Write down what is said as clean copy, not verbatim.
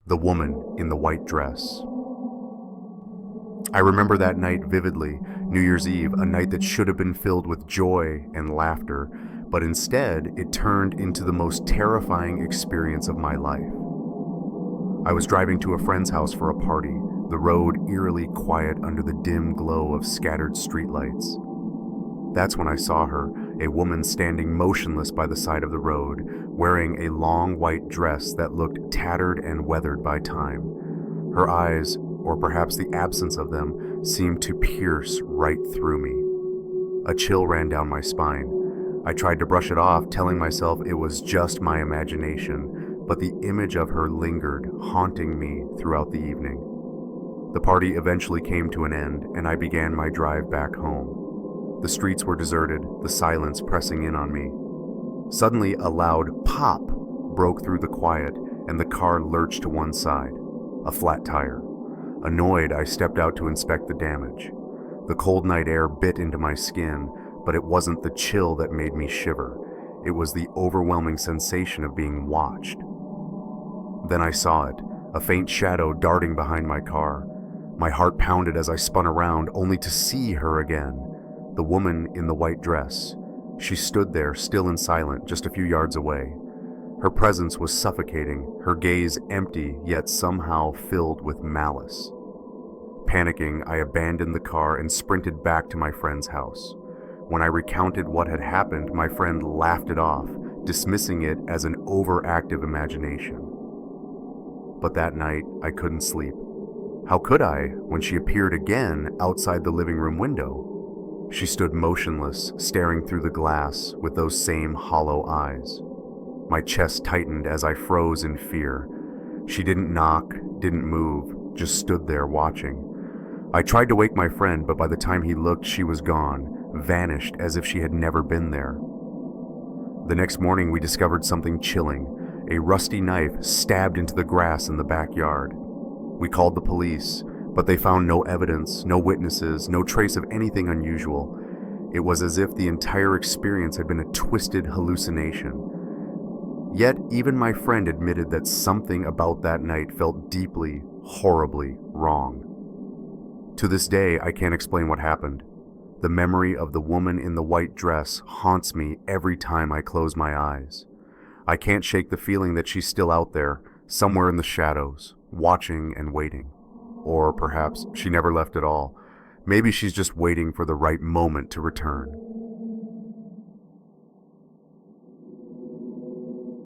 The woman in the white dress. I remember that night vividly, New Year's Eve, a night that should have been filled with joy and laughter, but instead it turned into the most terrifying experience of my life. I was driving to a friend's house for a party, the road eerily quiet under the dim glow of scattered streetlights. That's when I saw her, a woman standing motionless by the side of the road, wearing a long white dress that looked tattered and weathered by time. Her eyes, or perhaps the absence of them, seemed to pierce right through me. A chill ran down my spine. I tried to brush it off, telling myself it was just my imagination, but the image of her lingered, haunting me throughout the evening. The party eventually came to an end, and I began my drive back home. The streets were deserted, the silence pressing in on me. Suddenly, a loud pop broke through the quiet, and the car lurched to one side. A flat tire. Annoyed, I stepped out to inspect the damage. The cold night air bit into my skin, but it wasn't the chill that made me shiver. It was the overwhelming sensation of being watched. Then I saw it, a faint shadow darting behind my car. My heart pounded as I spun around, only to see her again. The woman in the white dress. She stood there, still and silent, just a few yards away. Her presence was suffocating, her gaze empty, yet somehow filled with malice. Panicking, I abandoned the car and sprinted back to my friend's house. When I recounted what had happened, my friend laughed it off, dismissing it as an overactive imagination. But that night, I couldn't sleep. How could I, when she appeared again outside the living room window? She stood motionless, staring through the glass with those same hollow eyes. My chest tightened as I froze in fear. She didn't knock, didn't move, just stood there watching. I tried to wake my friend, but by the time he looked, she was gone, vanished as if she had never been there. The next morning, we discovered something chilling. A rusty knife stabbed into the grass in the backyard. We called the police, but they found no evidence, no witnesses, no trace of anything unusual. It was as if the entire experience had been a twisted hallucination. Yet, even my friend admitted that something about that night felt deeply, horribly wrong. To this day, I can't explain what happened. The memory of the woman in the white dress haunts me every time I close my eyes. I can't shake the feeling that she's still out there, somewhere in the shadows, watching and waiting. Or perhaps she never left at all. Maybe she's just waiting for the right moment to return.